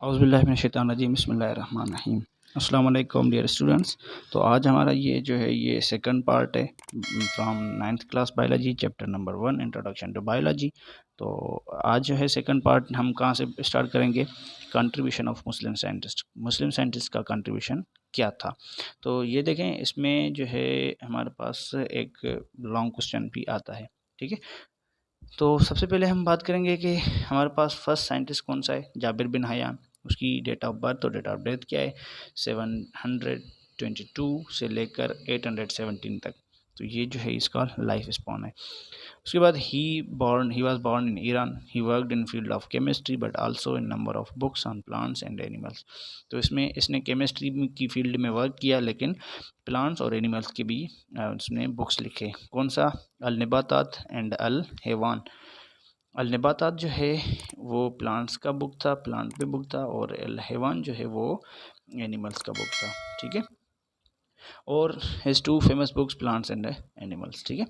औज़ुबिल्लाहि बिस्मिल्लाहिर्रहमानिर्रहीम। अस्सलाम वालेकुम डियर स्टूडेंट्स। तो आज हमारा ये सेकंड पार्ट है from 9th class biology chapter number 1 introduction to biology. तो आज जो है सेकंड पार्ट हम कहाँ से स्टार्ट करेंगे, कंट्रीब्यूशन ऑफ मुस्लिम साइंटिस्ट का कंट्रीब्यूशन क्या था। तो ये देखें, इसमें जो है हमारे पास एक लॉन्ग क्वेश्चन भी आता है। ठीक है, तो सबसे पहले हम बात करेंगे कि हमारे पास फर्स्ट साइंटिस्ट कौन सा है, जाबिर बिन हयान। उसकी डेट ऑफ बर्थ और डेट ऑफ डेथ क्या है, 722 से लेकर 817 तक। तो ये जो है इसका लाइफ स्पॉन है। उसके बाद he was born in Iran. He worked in field of chemistry but also in number of books on plants and animals. तो इसमें इसने केमिस्ट्री की फील्ड में वर्क किया, लेकिन प्लांट्स और एनिमल्स के भी उसने बुक्स लिखे। कौन सा, अल नबातात एंड अल हैवान। अल नबातात जो है वो प्लांट्स का बुक था, प्लांट पे बुक था, और अल हैवान जो है वो एनिमल्स का बुक था। ठीक है, और his two famous books plants and animals. ठीक है,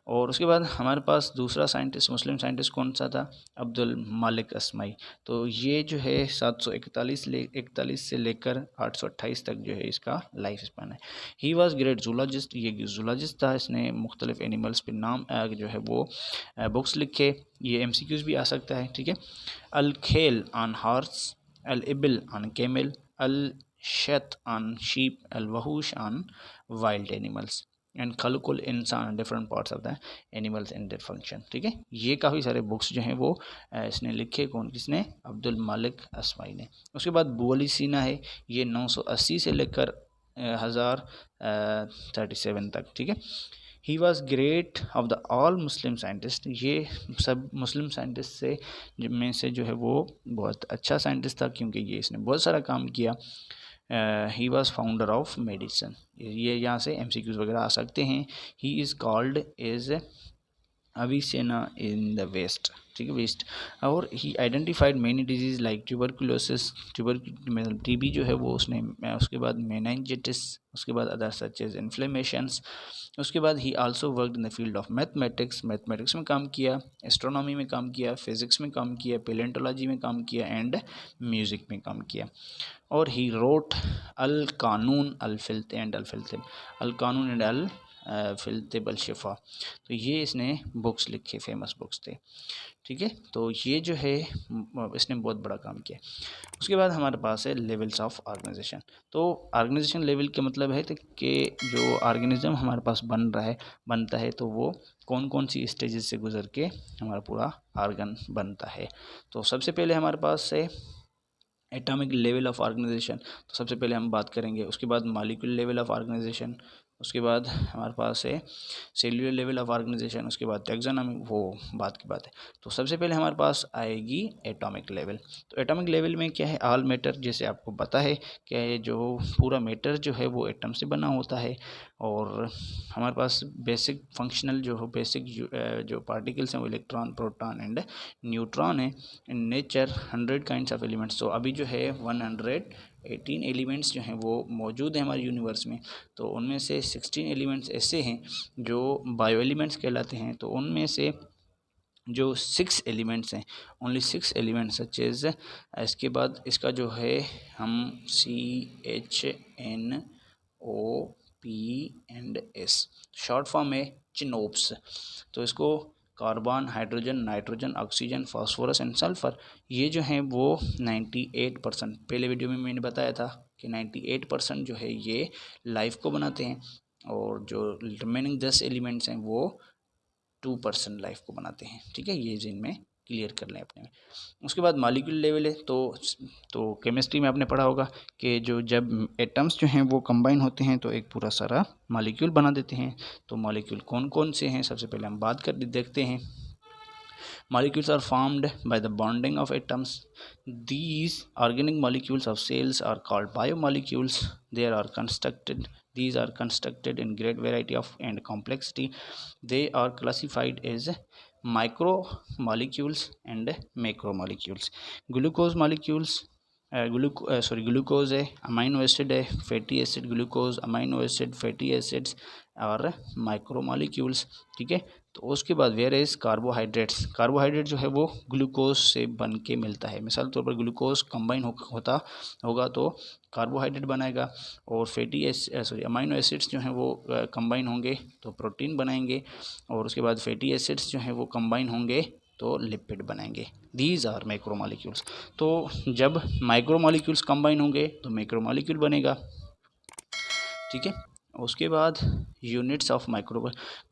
और उसके बाद हमारे पास दूसरा साइंटिस्ट, मुस्लिम साइंटिस्ट कौन सा था, अब्दुल मालिक अस्माई। तो ये जो है 741 से लेकर 828 तक जो है इसका लाइफ स्पैन है। He was great zoologist. ये जूलॉजिस्ट था, इसने मुख्तलिफ एनिमल्स पे नाम जो है वो बुक्स लिखे। ये MCQs भी आ सकता है। ठीक है, अल खेल ऑन हॉर्स, अल इबिल ऑन केमल, अल शत ऑन शीप, अल वहूश ऑन वाइल्ड एनिमल्स एंड खलकुल इंसान different parts of the animals and their function. ठीक है, ये काफ़ी सारे बुक्स जो हैं वो इसने लिखे। किसने, अब्दुल मालिक अस्माई ने। उसके बाद बुअली सीना है, ये 980 से लेकर 1037 तक। ठीक है, he was great of the all Muslim scientist. ये सब मुस्लिम साइंटिस्ट से में से जो है वो बहुत अच्छा साइंटिस्ट था, क्योंकि ये इसने बहुत सारा काम किया। He was founder of medicine. ये यहाँ से MCQs वगैरह आ सकते हैं। He is called as Avicenna in the west. ठीक है, वेस्ट। और he identified many diseases like tuberculosis, TB जो है वो उसने, उसके बाद मेनिंजाइटिस, उसके बाद अदर सच एज इन्फ्लेमेशंस। उसके बाद he also worked in the field of mathematics में काम किया, एस्ट्रोनॉमी में काम किया, फिज़िक्स में काम किया, पेलेंटोलॉजी में काम किया, एंड म्यूज़िक में काम किया। और ही रोट अल कानून अल फिल्त एंड अल फिल्तिब, अल कानून एंड अल फिल्तिब अल शिफा। तो ये इसने बुक्स लिखे, फेमस बुक्स थे। ठीक है, तो ये जो है इसने बहुत बड़ा काम किया। उसके बाद हमारे पास है लेवल्स ऑफ ऑर्गेनाइजेशन। तो ऑर्गेनाइजेशन लेवल का मतलब है कि जो ऑर्गेनिज्म हमारे पास बनता है तो वो कौन कौन सी स्टेजेस से गुजर के हमारा पूरा ऑर्गन बनता है। तो सबसे पहले हमारे पास है एटॉमिक लेवल ऑफ ऑर्गेनाइजेशन। तो सबसे पहले हम बात करेंगे। उसके बाद मॉलिक्यूलर लेवल ऑफ ऑर्गेनाइजेशन। उसके बाद हमारे पास है सेल्यूलर लेवल ऑफ ऑर्गेनाइजेशन। उसके बाद टैक्सोनॉमी, वो बात की बात है। तो सबसे पहले हमारे पास आएगी एटॉमिक लेवल। तो एटॉमिक लेवल में क्या है, ऑल मैटर, जैसे आपको पता है कि जो पूरा मैटर जो है वो एटम से बना होता है। और हमारे पास बेसिक फंक्शनल बेसिक जो पार्टिकल्स हैं वो इलेक्ट्रॉन, प्रोटॉन एंड न्यूट्रॉन है। In nature 100 kinds of elements. तो अभी जो है 118 एलिमेंट्स जो हैं वो मौजूद हैं हमारे यूनिवर्स में। तो उनमें से 16 एलिमेंट्स ऐसे हैं जो बायो एलिमेंट्स कहलाते हैं। तो उनमें से जो 6 एलिमेंट्स हैं, ओनली 6 एलिमेंट्स सच एज, इसके बाद इसका जो है हम CHNO, P and S short form है चिनोप्स। तो इसको carbon, hydrogen, nitrogen, oxygen, phosphorus and sulphur, ये जो हैं वो 98%, पहले वीडियो में मैंने बताया था कि 98% जो है ये लाइफ को बनाते हैं, और जो रिमेनिंग 10 एलिमेंट्स हैं वो 2% लाइफ को बनाते हैं। ठीक है, ये जिनमें क्लियर कर लें अपने में। उसके बाद मॉलिक्यूलर लेवल है। तो केमिस्ट्री में आपने पढ़ा होगा कि जब एटम्स जो हैं वो कंबाइन होते हैं तो एक पूरा सारा मॉलिक्यूल बना देते हैं। तो मॉलिक्यूल कौन कौन से हैं, सबसे पहले हम बात कर देखते हैं। Molecules are formed by the bonding of atoms. These organic molecules of cells are called biomolecules. These are constructed in great variety of and complexity. They are classified as micromolecules and macromolecules. Glucose molecules, glucose है, amino acid है, fatty acid, glucose, amino acid, fatty acids और micromolecules. ठीक है, तो उसके बाद where is carbohydrates, carbohydrate जो है वो ग्लूकोज से बन के मिलता है। मिसाल के तौर पर ग्लूकोज कंबाइन होता होगा तो कार्बोहाइड्रेट बनाएगा, और अमाइनो एसिड्स जो हैं वो कंबाइन होंगे तो प्रोटीन बनाएंगे, और उसके बाद फैटी एसिड्स जो हैं वो कंबाइन होंगे तो लिपिड बनाएंगे। These are macromolecules. तो जब माइक्रोमोलिक्यूल्स कंबाइन होंगे तो मैक्रोमोलिक्यूल बनेगा, ठीक है। उसके बाद units of micro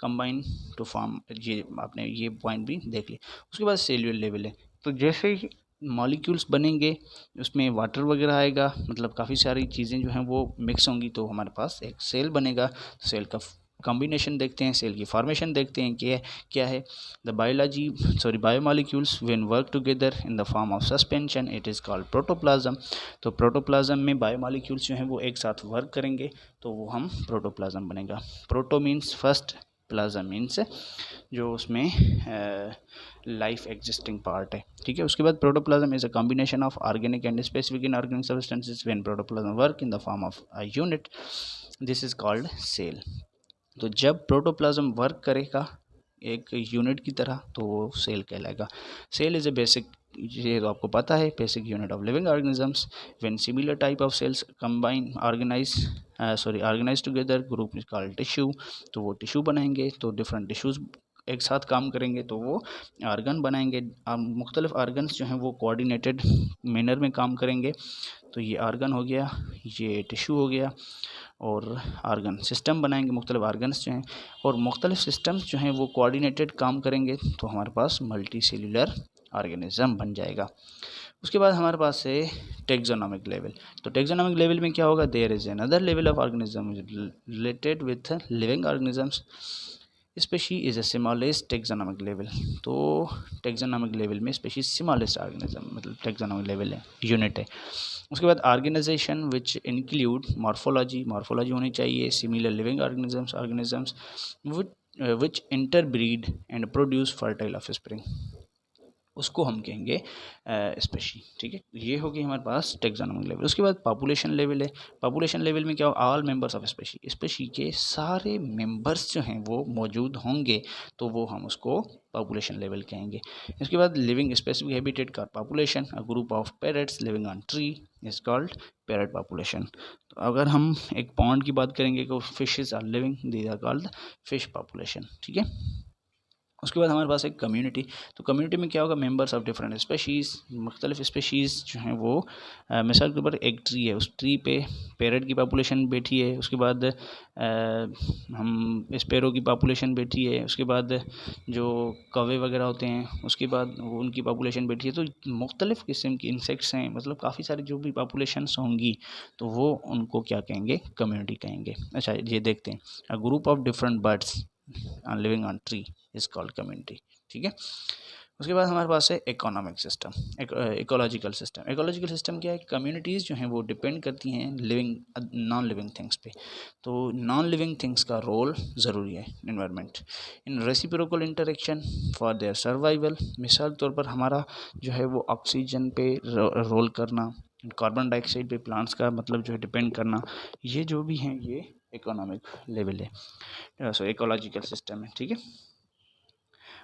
combine to form, ये आपने ये पॉइंट भी देख लिया। उसके बाद सेल्यूलर लेवल है, तो जैसे ही मॉलिक्यूल्स बनेंगे उसमें वाटर वगैरह आएगा, मतलब काफ़ी सारी चीज़ें जो हैं वो मिक्स होंगी, तो हमारे पास एक सेल बनेगा। सेल का कॉम्बिनेशन देखते हैं, सेल की फॉर्मेशन देखते हैं कि क्या है। The biomolecules when work together in the form of suspension it is called protoplasm. तो प्रोटोप्लाज्म में बायोमॉलिक्यूल्स जो हैं वो एक साथ वर्क करेंगे तो वो हम प्रोटोप्लाज्म बनेगा। Proto means first, plasm means जो उसमें लाइफ एग्जिस्टिंग पार्ट है, ठीक है। उसके बाद protoplasm is a combination of organic and specific inorganic substances when protoplasm work in the form of a unit, this is called cell. तो जब protoplasm work करेगा एक यूनिट की तरह तो वो सेल कहलाएगा। सेल इज़ ए बेसिक, ये तो आपको पता है, basic unit of living organisms. When similar type of cells combine organize together group is called tissue. तो वो टिश्यू बनाएंगे, तो डिफरेंट टिश्यूज़ एक साथ काम करेंगे तो वो आर्गन बनाएंगे। मुख्तलिफ आर्गन्स जो हैं वो कोऑर्डिनेटेड मैनर में काम करेंगे, तो ये आर्गन हो गया, ये टिश्यू हो गया, और आर्गन सिस्टम बनाएंगे, मुख्तलिफ आर्गन्स जो हैं, और मुख्तलिफ सिस्टम्स जो हैं वो कोऑर्डिनेटेड काम करेंगे तो हमारे पास मल्टी सेल्यूलर ऑर्गेनिज्म बन जाएगा। उसके बाद हमारे पास है टेक्सोनोमिक लेवल। तो टेक्सोनोमिक लेवल में क्या होगा, there is another level of organism related with living organisms, species is a smallest taxonomic level. तो टेक्सोनोमिक लेवल में स्पेशी स्मॉलेस्ट ऑर्गेनिज्म मतलब टेक्सोनोमिक लेवल है, यूनिट है। उसके बाद organization which include morphology, morphology होनी चाहिए, similar living organisms which interbreed and produce fertile offspring, उसको हम कहेंगे स्पेशी, ठीक है। ये होगी हमारे पास टेक्सोनोमिक लेवल। उसके बाद पॉपुलेशन लेवल है। पॉपुलेशन लेवल में क्या हो, all members of species, species के सारे मेंबर्स जो हैं वो मौजूद होंगे तो वो हम उसको पॉपुलेशन लेवल कहेंगे। इसके बाद लिविंग स्पेसिफिक हैबिटेट का population, a group of parrots living on tree is called parrot population. तो अगर हम एक पॉन्ड की बात करेंगे तो fishes are living, these are called fish population, ठीक है। उसके बाद हमारे पास एक कम्युनिटी। तो कम्युनिटी में क्या होगा, मेंबर्स ऑफ डिफरेंट स्पेशीज़, मुख्तलिफ स्पेशीज़ जो हैं वो मिसाल के ऊपर एक ट्री है, उस ट्री पे पैरट की पॉपुलेशन बैठी है, उसके बाद हम स्पैरो की पॉपुलेशन बैठी है, उसके बाद जो कौवे वगैरह होते हैं उसके बाद उनकी पॉपुलेशन बैठी है। तो मुख्तलिफ किस्म की इंसेक्ट्स हैं, मतलब काफ़ी सारी जो भी पॉपुलेशंस होंगी तो वो उनको क्या कहेंगे, कम्युनिटी कहेंगे। अच्छा ये देखते हैं, अ group of different birds living on tree is called community, ठीक है। उसके बाद हमारे पास है economic system, ecological system. Ecological system क्या है, कम्युनिटीज़ जो हैं वो डिपेंड करती हैं लिविंग नॉन लिविंग थिंग्स पे। तो नॉन लिविंग थिंग्स का रोल ज़रूरी है environment in reciprocal interaction for their survival. मिसाल के तौर पर हमारा जो है वो ऑक्सीजन पे रोल करना, कार्बन डाइऑक्साइड पे प्लांट्स का मतलब जो है डिपेंड करना, ये जो भी हैं ये इकोनॉमिक लेवल है, सो इकोलॉजिकल सिस्टम है, ठीक है।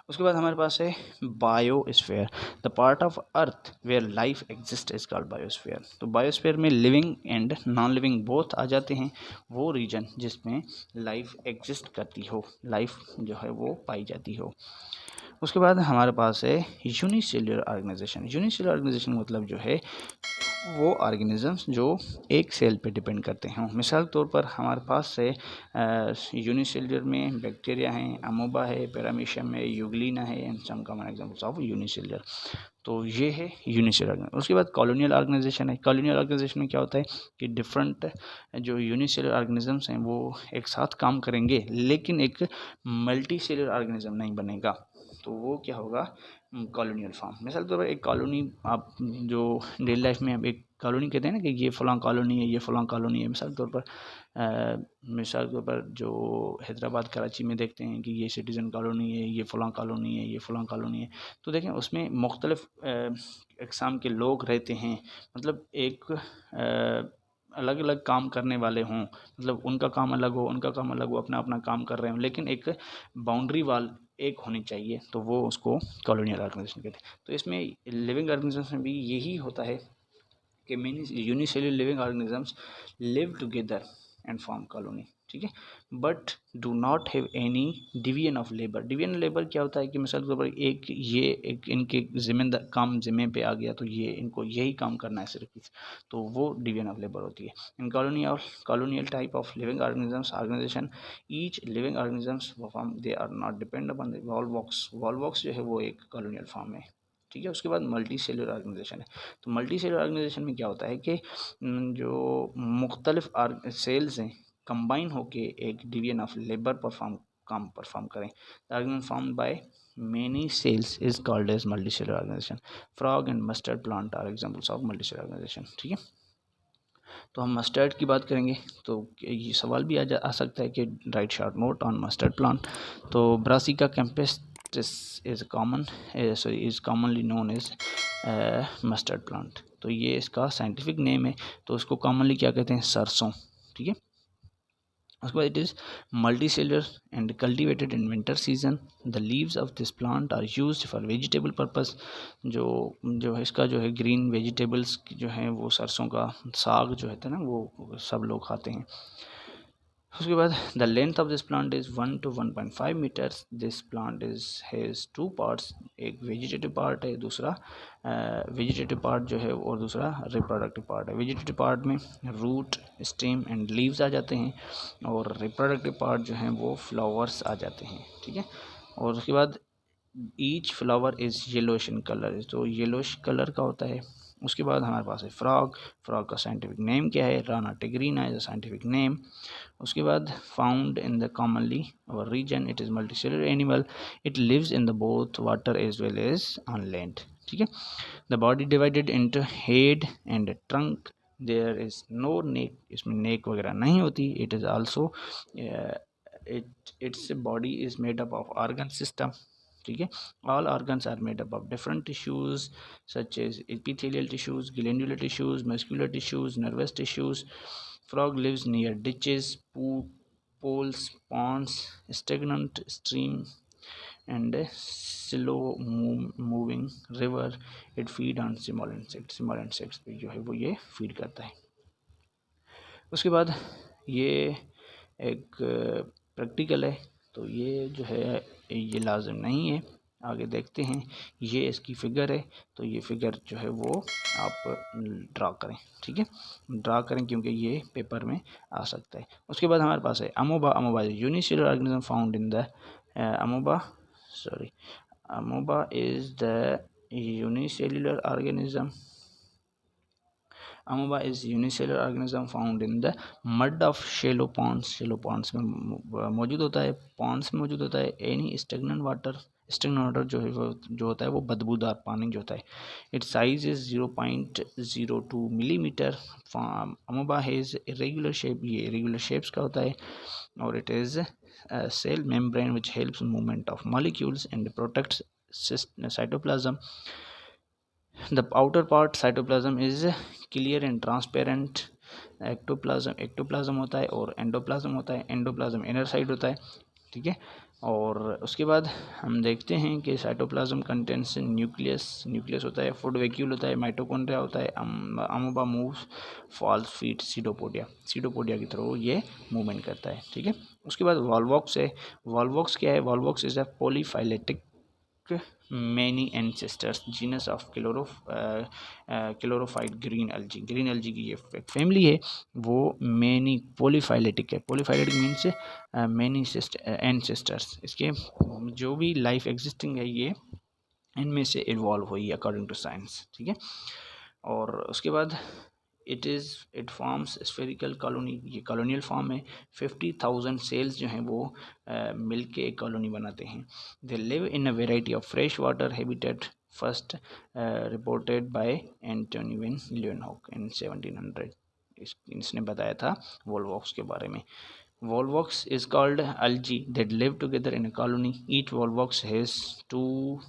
उसके बाद हमारे पास है biosphere, the part of earth where life exist is called biosphere. तो बायोस्फीयर में living and non living both आ जाते हैं, वो रीजन जिसमें लाइफ एग्जिस्ट करती हो, लाइफ जो है वो पाई जाती हो। उसके बाद हमारे पास है यूनिसेल्युलर ऑर्गेनाइजेशन। यूनिसेल्युलर ऑर्गेनाइजेशन मतलब जो है वो ऑर्गेनिजम्स जो एक सेल पे डिपेंड करते हैं। मिसाल के तौर पर हमारे पास है यूनिसेल्युलर में बैक्टीरिया हैं, अमोबा है, पैरामीशियम है, यूग्लिना है, and some common examples of unicellular. तो ये है यूनिसेल्युलर। उसके बाद कॉलोनियल ऑर्गेनाइजेशन है। कॉलोनियल ऑर्गेनाइजेशन में क्या होता है कि डिफरेंट जो यूनिसेल्युलर ऑर्गेनिजम्स हैं वो एक साथ काम करेंगे लेकिन एक मल्टी सेल्युलर ऑर्गेनिज्म नहीं बनेगा, तो वो क्या होगा, कॉलोनियल फार्म। मिसाल के तौर पर एक कॉलोनी, आप जो डेली लाइफ में आप एक कॉलोनी कहते हैं ना कि ये फ़लाँ कॉलोनी है, ये फ़लाँ कॉलोनी है। मिसाल के तौर पर जो हैदराबाद कराची में देखते हैं कि ये सिटीज़न कॉलोनी है, ये फ़लाँ कॉलोनी है, ये फ़लाँ कॉलोनी है। तो देखें उसमें मुख्तलिफ अक़साम के लोग रहते हैं, मतलब एक अलग अलग काम करने वाले हों, मतलब उनका काम अलग हो, उनका काम अलग हो, अपना अपना काम कर रहे हों, लेकिन एक बाउंड्री वाल एक होनी चाहिए, तो वो उसको कॉलोनियल ऑर्गेनाइजेशन कहते हैं। तो इसमें लिविंग ऑर्गेनिजम्स में भी यही होता है कि many unicellular living organisms live together and form colony, ठीक है, but do not have any division of labour. Division labour क्या होता है कि मिसाल के तौर पर एक इनके जिम्मेदार काम जिम्मे पे आ गया, तो ये इनको यही काम करना है सिर्फ, तो वो डिवीजन ऑफ लेबर होती है। In colonial type of living organisms organization, each living organisms form they are not depend upon the volvox. Volvox जो है वो एक कॉलोनियल फॉर्म है, ठीक है। उसके बाद मल्टी सेलुलर ऑर्गेनाइजेशन है। तो मल्टी सेलुलर ऑर्गेनाइजेशन में क्या होता है कि जो मुख्तलिफ सेल्स हैं कंबाइन होके एक डिवीजन ऑफ लेबर काम परफॉर्म करें। The organization formed by many cells is called as multicellular organization. Frog and mustard plant are examples of multicellular organization, ठीक है। तो हम मस्टर्ड की बात करेंगे, तो ये सवाल भी आ सकता है कि write short note on mustard plant. तो brassica campestris is commonly known as mustard plant. तो ये इसका साइंटिफिक नेम है, तो उसको कॉमनली क्या कहते हैं, सरसों, ठीक है। उसके बाद it is multicellular and cultivated in winter season. The leaves of this plant are used for vegetable purpose. जो है इसका जो है ग्रीन वेजिटेबल्स जो हैं वो सरसों का साग जो है ना वो सब लोग खाते हैं। उसके बाद the length of this plant is 1 to 1.5 metres. This plant has 2 parts, एक वेजिटेटिव पार्ट है, दूसरा वेजिटेटिव पार्ट जो है और दूसरा रिप्रोडक्टिव पार्ट है। वेजिटेटिव पार्ट में रूट, स्टेम एंड लीव्स आ जाते हैं, और रिप्रोडक्टिव पार्ट जो है वो फ्लावर्स आ जाते हैं, ठीक है। और उसके बाद each flower is yellowish in colour, तो येलोइश कलर का होता है। उसके बाद हमारे पास है फ्रॉग। फ्रॉग का साइंटिफिक नेम क्या है, Rana tigrina is the scientific name. उसके बाद found in the commonly our region, it is multicellular animal, it lives in the both water as well as on land, ठीक है। The body divided into head and trunk, there is no नेक, इसमें neck वगैरह नहीं होती। It is also its body is made up of organ system, ठीक है। All organs are made up of different tissues such as epithelial tissues, glandular tissues, muscular tissues, nervous tissues. Frog lives near ditches, pools, ponds, stagnant stream and a slow moving river. It feed on small insects पे जो है वो ये feed करता है। उसके बाद ये एक प्रैक्टिकल है, तो ये जो है ये लाजिम नहीं है। आगे देखते हैं, ये इसकी फ़िगर है, तो ये फ़िगर जो है वो आप ड्रा करें, ठीक है, ड्रा करें क्योंकि ये पेपर में आ सकता है। उसके बाद हमारे पास है amoeba. Amoeba unicellular organism found in the amoeba is the unicellular organism. Amoeba is unicellular organism found in the mud of shallow ponds. Shallow ponds में मौजूद होता है, ponds में मौजूद होता है। Any stagnant water जो होता है वो बदबूदार पानी जो होता है। Its size is 0.02 millimeter. Amoeba has irregular shape, ये irregular shapes का होता है, और it is a cell membrane which helps movement of molecules and protects cytoplasm. The outer part cytoplasm is clear and transparent. Ectoplasm होता है और endoplasm होता है। एंडोप्लाज्म इनर साइड होता है, ठीक है। और उसके बाद हम देखते हैं कि साइटोप्लाज्म कंटेंट्स न्यूक्लियस होता है, फूड वैक्यूल होता है, माइटोकॉन्ड्रिया होता है। अमोबा मूव्स फॉल्स फीट सीडोपोडिया की थ्रू ये मूवमेंट करता है, ठीक है। उसके बाद वॉलवॉक्स है। वॉलवॉक्स क्या है, Volvox is a polyphyletic many ancestors genus of chlorophyte green algae. Green algae की ये एक फैमिली है, वो मैनी पॉलीफाइलेटिक है। पॉलीफाइलेटिक मीन्स मैनी एंसेस्टर्स, इसके जो भी लाइफ एग्जिस्टिंग है ये इनमें से इन्वॉल्व हुई है अकॉर्डिंग टू साइंस, ठीक है। और उसके बाद इट फॉर्म्स स्फेरिकल कॉलोनी, ये कॉलोनियल फॉर्म है। 50,000 सेल्स जो हैं वो मिल के एक कॉलोनी बनाते हैं। They live in a variety of fresh water habitat, first reported by Antonie van Leeuwenhoek in 1700। इसने बताया था वॉलवॉक्स के बारे में। Volvox is called algae that live together in a colony. Each volvox has 2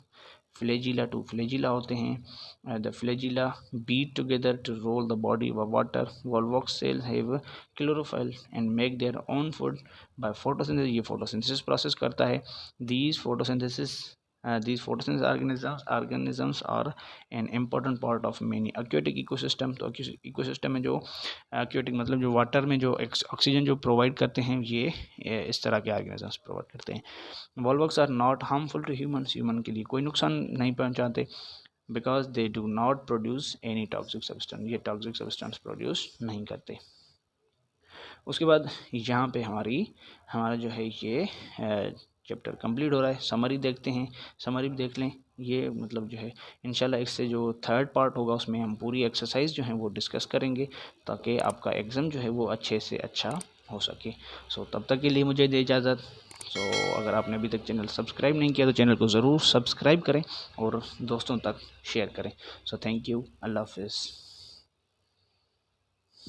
flagella, 2 flagella होते हैं। The flagella beat together to roll the body व water. Volvox cell have chlorophyll and make their own food by photosynthesis. ये photosynthesis process करता है। These photosynthesis organisms are an important part of many aquatic ecosystem। तो ecosystem में जो aquatic मतलब जो water में जो ऑक्सीजन जो प्रोवाइड करते हैं ये इस तरह के ऑर्गेनिजम्स प्रोवाइड करते हैं। Volvox are not harmful to human के लिए कोई नुकसान नहीं पहुंचाते, because they do not produce any toxic substance, ये टॉक्सिक सब्सटेंस प्रोड्यूस नहीं करते। उसके बाद यहाँ पे हमारा जो है ये चैप्टर कंप्लीट हो रहा है। समरी देखते हैं, समरी भी देख लें। ये मतलब जो है इंशाल्लाह इससे जो थर्ड पार्ट होगा उसमें हम पूरी एक्सरसाइज जो है वो डिस्कस करेंगे, ताकि आपका एग्ज़ाम जो है वो अच्छे से अच्छा हो सके। सो तब तक के लिए मुझे दे इजाज़त। सो अगर आपने अभी तक चैनल सब्सक्राइब नहीं किया तो चैनल को ज़रूर सब्सक्राइब करें और दोस्तों तक शेयर करें। सो थैंक यू, अल्लाह हाफिज़।